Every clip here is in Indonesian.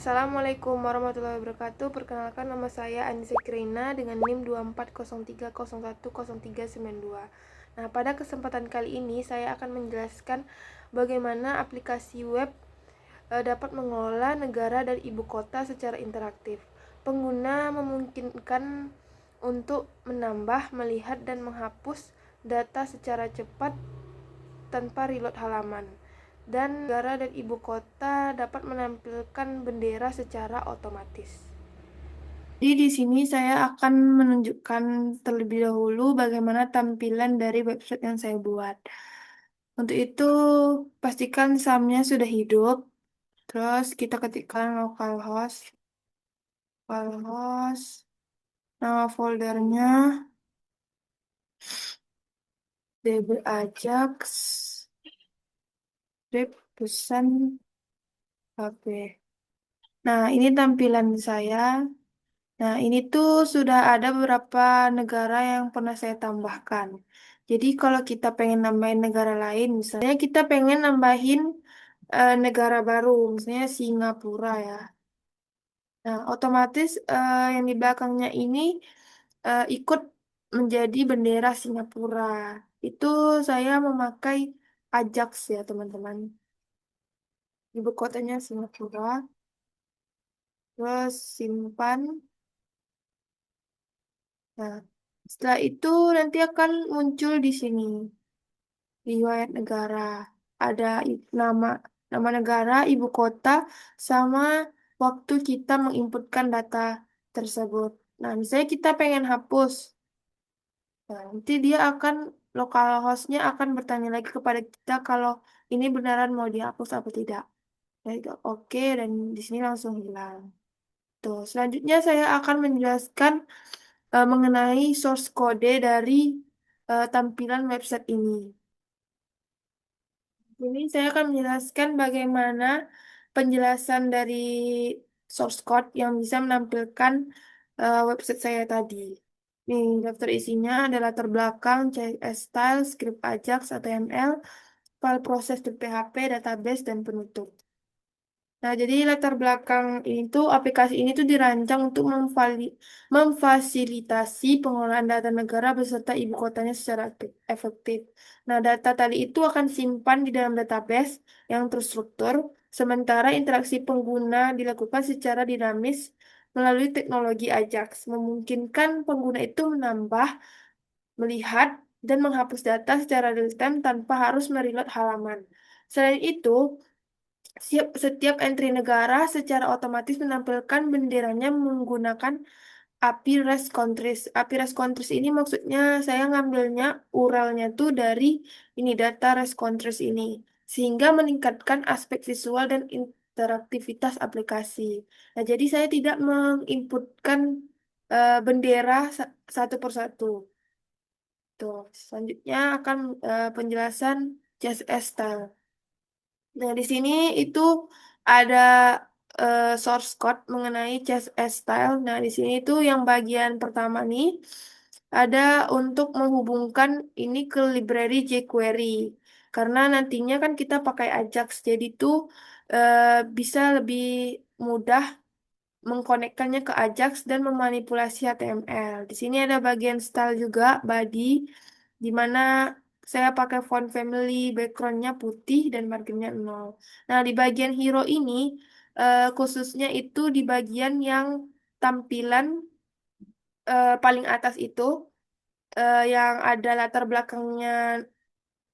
Assalamualaikum warahmatullahi wabarakatuh. Perkenalkan, nama saya Anissa Kirina dengan NIM 2403010392. Nah, pada kesempatan kali ini saya akan menjelaskan bagaimana aplikasi web dapat mengelola negara dan ibu kota secara interaktif. Pengguna memungkinkan untuk menambah, melihat, dan menghapus data secara cepat tanpa reload halaman. Dan negara dan ibu kota dapat menampilkan bendera secara otomatis. Jadi di sini saya akan menunjukkan terlebih dahulu bagaimana tampilan dari website yang saya buat. Untuk itu, pastikan SAM-nya sudah hidup. Terus kita ketikkan localhost, nama foldernya dbajax, pesan HP. Nah, ini tampilan saya. Nah, ini tuh sudah ada beberapa negara yang pernah saya tambahkan. Jadi kalau kita pengen nambahin negara lain, misalnya kita pengen nambahin negara baru, misalnya Singapura ya. Nah, otomatis yang di belakangnya ini ikut menjadi bendera Singapura. Itu saya memakai Ajax ya, teman-teman. Ibu kotanya Singapura. Terus simpan. Nah, setelah itu nanti akan muncul di sini riwayat negara. Ada nama nama negara, ibu kota, sama waktu kita menginputkan data tersebut. Nah, misalnya kita pengen hapus. Nah, nanti dia akan localhost-nya akan bertanya lagi kepada kita kalau ini beneran mau dihapus atau tidak. Jadi oke, dan di sini langsung hilang. Tuh, selanjutnya saya akan menjelaskan mengenai source code dari tampilan website ini. Ini saya akan menjelaskan bagaimana penjelasan dari source code yang bisa menampilkan website saya tadi. Nih, daftar isinya ada latar belakang, CSS style, script Ajax, HTML, file proses di PHP, database, dan penutup. Nah, jadi latar belakang ini tuh aplikasi ini tuh dirancang untuk memfasilitasi pengelolaan data negara beserta ibu kotanya secara efektif. Nah, data tadi itu akan simpan di dalam database yang terstruktur, sementara interaksi pengguna dilakukan secara dinamis melalui teknologi Ajax, memungkinkan pengguna itu menambah, melihat, dan menghapus data secara real-time tanpa harus mereload halaman. Selain itu, setiap entry negara secara otomatis menampilkan benderanya menggunakan API REST Countries. API REST Countries ini maksudnya saya ngambilnya URL-nya tuh dari ini data REST Countries ini, sehingga meningkatkan aspek visual dan interaktivitas aplikasi. Nah, jadi saya tidak menginputkan bendera satu persatu. Tuh, selanjutnya akan penjelasan CSS style. Nah, di sini itu ada source code mengenai CSS style. Nah, di sini itu yang bagian pertama nih ada untuk menghubungkan ini ke library jQuery. Karena nantinya kan kita pakai Ajax, jadi tuh eh, bisa lebih mudah mengkonekkannya ke Ajax dan memanipulasi HTML. Di sini ada bagian style juga, body, di mana saya pakai font family, backgroundnya putih dan marginnya 0. Nah, di bagian hero ini, khususnya itu di bagian yang tampilan paling atas itu, yang ada latar belakangnya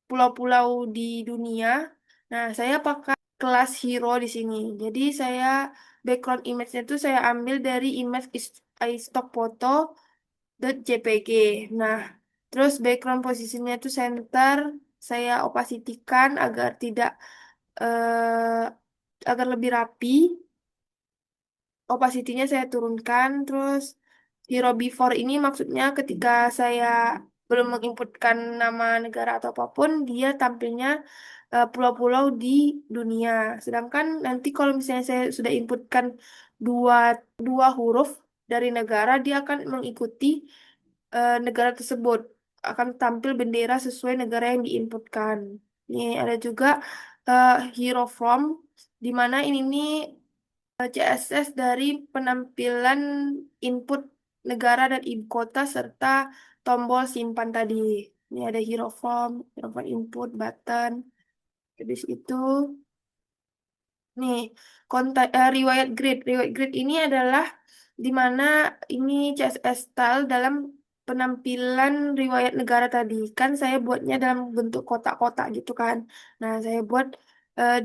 pulau-pulau di dunia. Nah, saya pakai kelas hero di sini. Jadi saya background image-nya itu saya ambil dari image iStockPhoto.jpg. Nah, terus background posisinya itu center, saya opacity-kan agar tidak agar lebih rapi. Opacity-nya saya turunkan, terus hero before ini maksudnya ketika saya belum menginputkan nama negara atau apapun, dia tampilnya pulau-pulau di dunia. Sedangkan nanti kalau misalnya saya sudah inputkan dua, dua huruf dari negara, dia akan mengikuti negara tersebut. Akan tampil bendera sesuai negara yang diinputkan. Ini ada juga hero from, di mana ini nih CSS dari penampilan input negara dan ibu kota serta tombol simpan tadi. Ini ada hero form input, button. Habis itu, nih, riwayat grid ini adalah di mana ini CSS style dalam penampilan riwayat negara tadi. Kan saya buatnya dalam bentuk kotak-kotak gitu kan. Nah, saya buat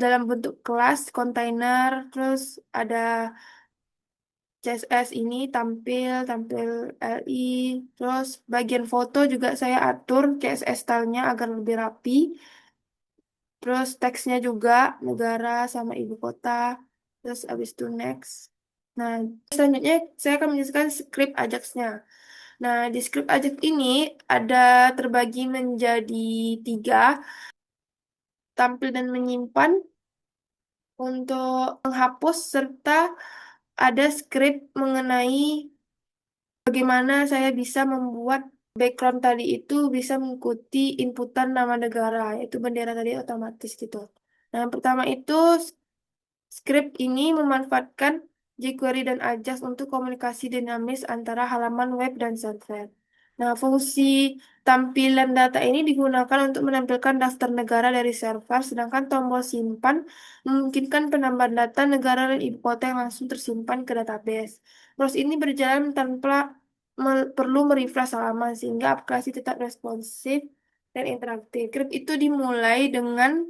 dalam bentuk kelas, kontainer, terus ada CSS ini tampil LI, terus bagian foto juga saya atur CSS stylenya agar lebih rapi, terus teksnya juga negara sama ibu kota, terus abis itu next. Nah, selanjutnya saya akan menjelaskan script Ajax-nya. Nah, di script Ajax ini ada terbagi menjadi tiga, tampil dan menyimpan, untuk menghapus, serta ada script mengenai bagaimana saya bisa membuat background tadi itu bisa mengikuti inputan nama negara, yaitu bendera tadi otomatis gitu. Nah, yang pertama itu script ini memanfaatkan jQuery dan Ajax untuk komunikasi dinamis antara halaman web dan server. Nah, fungsi tampilan data ini digunakan untuk menampilkan daftar negara dari server, sedangkan tombol simpan memungkinkan penambahan data negara dan ibu kota yang langsung tersimpan ke database. Proses ini berjalan tanpa perlu merefresh halaman, sehingga aplikasi tetap responsif dan interaktif. Script itu dimulai dengan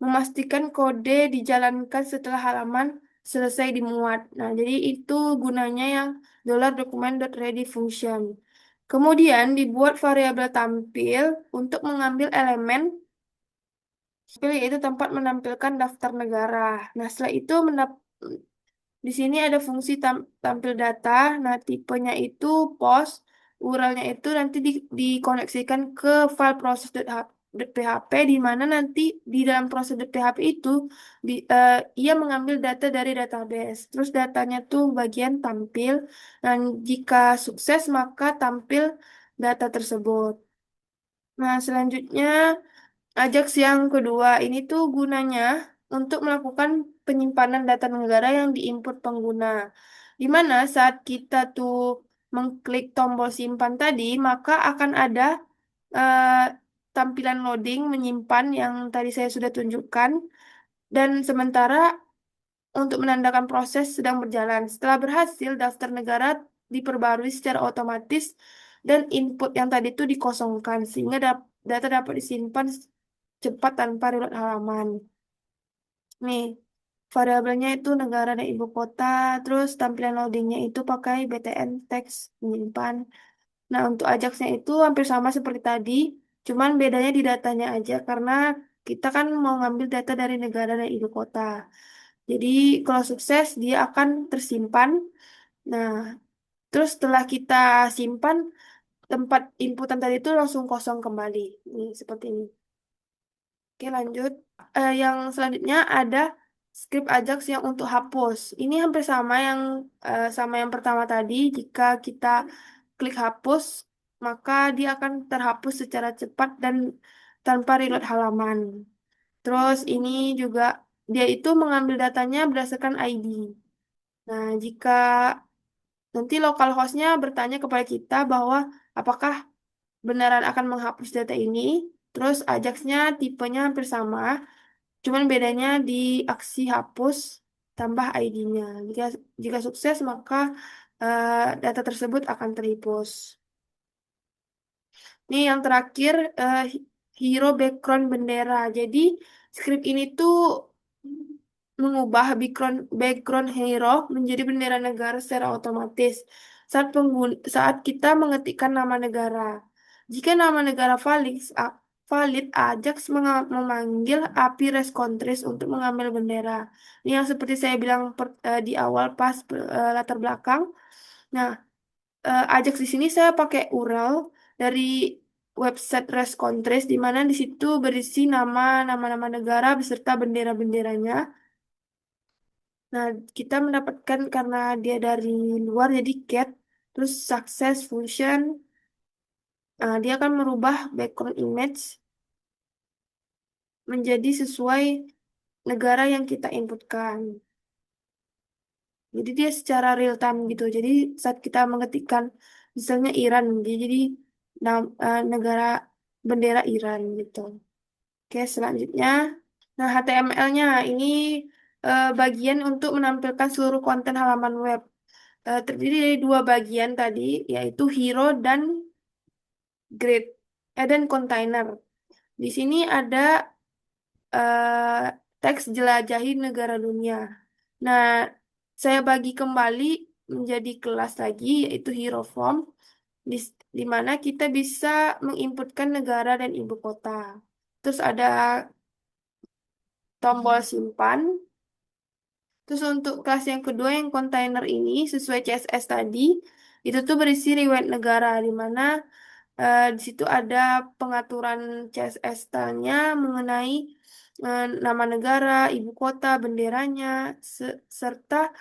memastikan kode dijalankan setelah halaman selesai dimuat. Nah, jadi itu gunanya yang $document.ready function. Kemudian dibuat variabel tampil untuk mengambil elemen tampil, yaitu tempat menampilkan daftar negara. Nah, setelah itu di sini ada fungsi tampil data. Nah, tipenya itu post, urlnya itu nanti dikoneksikan ke file proses.php, di mana nanti di dalam proses.php itu ia mengambil data dari database. Terus datanya tuh bagian tampil. Dan jika sukses maka tampil data tersebut. Nah, selanjutnya Ajax yang kedua ini tuh gunanya untuk melakukan penyimpanan data negara yang diinput pengguna. Di mana saat kita tuh mengklik tombol simpan tadi, maka akan ada eh, tampilan loading menyimpan yang tadi saya sudah tunjukkan. Dan sementara untuk menandakan proses sedang berjalan. Setelah berhasil, daftar negara diperbarui secara otomatis dan input yang tadi itu dikosongkan sehingga data dapat disimpan cepat tanpa reload halaman. Nih, variabelnya itu negara dan ibu kota, terus tampilan loadingnya itu pakai btn text menyimpan. Nah, untuk Ajaxnya itu hampir sama seperti tadi, cuman bedanya di datanya aja karena kita kan mau ngambil data dari negara dan ibu kota. Jadi, kalau sukses dia akan tersimpan. Nah, terus setelah kita simpan, tempat inputan tadi itu langsung kosong kembali. Nih, seperti ini. Oke, lanjut. Yang selanjutnya ada script Ajax yang untuk hapus. Ini hampir sama yang pertama tadi. Jika kita klik hapus, maka dia akan terhapus secara cepat dan tanpa reload halaman. Terus ini juga dia itu mengambil datanya berdasarkan ID. Nah, jika nanti localhost-nya bertanya kepada kita bahwa apakah beneran akan menghapus data ini, terus Ajax-nya tipenya hampir sama. Cuman bedanya di aksi hapus tambah ID-nya. Jika jika sukses maka data tersebut akan terhapus. Ini yang terakhir hero background bendera. Jadi script ini tuh mengubah background hero menjadi bendera negara secara otomatis saat kita mengetikkan nama negara. Jika nama negara valid, Ajax memanggil API REST untuk mengambil bendera. Ini yang seperti saya bilang di awal pas latar belakang. Nah, Ajax di sini saya pakai URL dari website REST di mana di situ berisi nama-nama negara beserta bendera-benderanya. Nah, kita mendapatkan karena dia dari luar jadi get, terus success function, dia akan merubah background image menjadi sesuai negara yang kita inputkan. Jadi dia secara real time gitu. Jadi saat kita mengetikkan misalnya Iran, dia jadi negara bendera Iran gitu. Oke, selanjutnya. Nah, HTML-nya ini bagian untuk menampilkan seluruh konten halaman web. Terdiri dari dua bagian tadi, yaitu hero dan grid, dan container. Di sini ada eh, teks jelajahi negara dunia. Nah, saya bagi kembali menjadi kelas lagi, yaitu hero form, di, di mana kita bisa menginputkan negara dan ibu kota. Terus ada tombol simpan. Terus untuk kelas yang kedua yang kontainer ini sesuai CSS tadi, itu tuh berisi riwayat negara, di mana di situ ada pengaturan CSS stylenya mengenai nama negara, ibu kota, benderanya, serta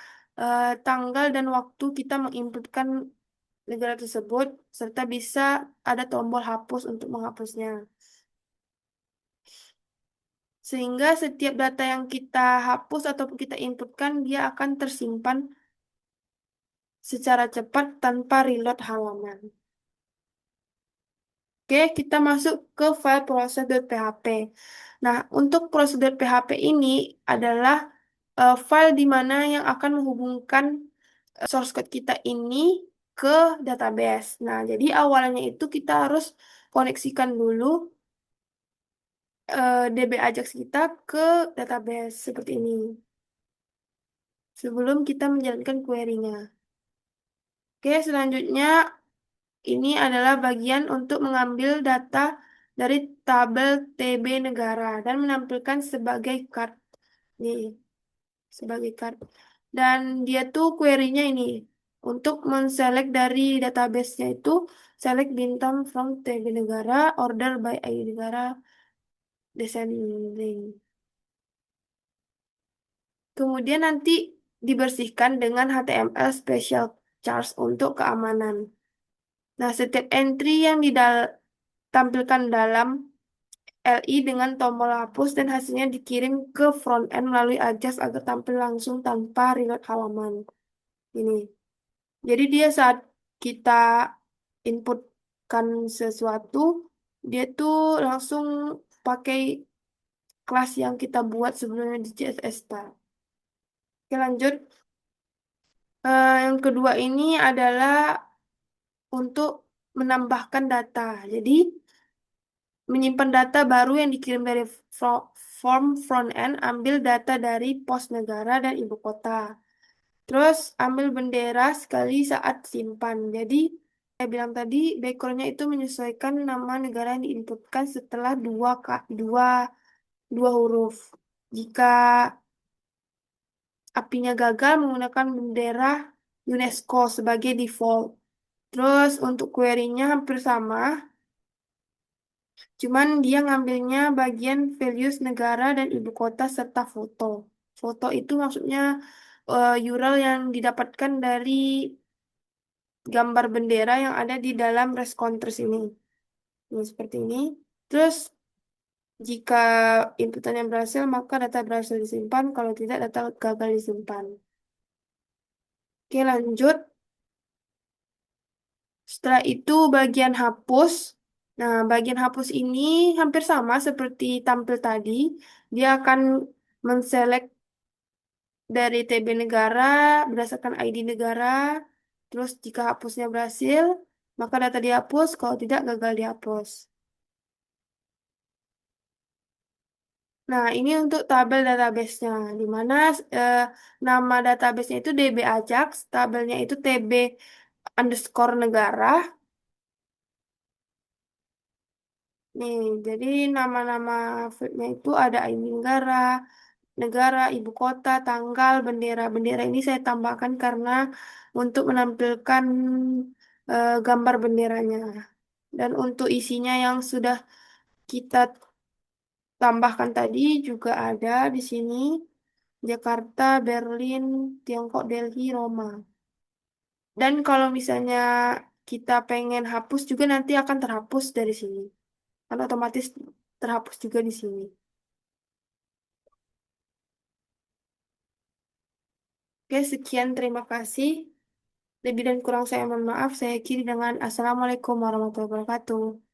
tanggal dan waktu kita menginputkan negara tersebut, serta bisa ada tombol hapus untuk menghapusnya. Sehingga setiap data yang kita hapus ataupun kita inputkan, dia akan tersimpan secara cepat tanpa reload halaman. Oke, kita masuk ke file proses.php. Nah, untuk proses.php ini adalah file di mana yang akan menghubungkan source code kita ini ke database. Nah, jadi awalnya itu kita harus koneksikan dulu DB Ajax kita ke database seperti ini sebelum kita menjalankan query-nya. Oke, selanjutnya ini adalah bagian untuk mengambil data dari tabel TB negara dan menampilkan sebagai card. Nih, sebagai card. Dan dia tuh query-nya ini. Untuk menselect dari database-nya itu, select bintang from TB negara, order by ID negara, descending. Kemudian nanti dibersihkan dengan HTML special charge untuk keamanan. Nah, setiap entry yang ditampilkan dalam LI dengan tombol hapus dan hasilnya dikirim ke front end melalui Ajax agar tampil langsung tanpa reload halaman. Ini. Jadi dia saat kita inputkan sesuatu, dia tuh langsung pakai kelas yang kita buat sebelumnya di CSS Style. Oke, lanjut. Yang kedua ini adalah untuk menambahkan data. Jadi menyimpan data baru yang dikirim dari form front end, ambil data dari pos negara dan ibu kota. Terus ambil bendera sekali saat simpan. Jadi saya bilang tadi backgroundnya itu menyesuaikan nama negara yang diinputkan setelah dua huruf. Jika apinya gagal menggunakan bendera UNESCO sebagai default. Terus untuk query-nya hampir sama, cuman dia ngambilnya bagian values negara dan ibu kota serta foto. Foto itu maksudnya URL yang didapatkan dari gambar bendera yang ada di dalam rescontress ini. Ini seperti ini. Terus jika inputannya berhasil, maka data berhasil disimpan. Kalau tidak, data gagal disimpan. Oke, lanjut. Setelah itu bagian hapus. Nah, bagian hapus ini hampir sama seperti tampil tadi. Dia akan menselect dari TB negara berdasarkan ID negara. Terus jika hapusnya berhasil, maka data dihapus. Kalau tidak, gagal dihapus. Nah, ini untuk tabel database-nya, di mana eh, nama database-nya itu DB Ajax, tabelnya itu TB underscore negara. Nih, jadi nama-nama fieldnya itu ada ID negara, negara, ibu kota, tanggal, bendera. Bendera ini saya tambahkan karena untuk menampilkan gambar benderanya. Dan untuk isinya yang sudah kita tambahkan tadi juga ada di sini. Jakarta, Berlin, Tiongkok, Delhi, Roma. Dan kalau misalnya kita pengen hapus juga nanti akan terhapus dari sini. Kan otomatis terhapus juga di sini. Oke, sekian, terima kasih. Lebih dan kurang saya mohon maaf. Saya akhiri dengan Assalamualaikum warahmatullahi wabarakatuh.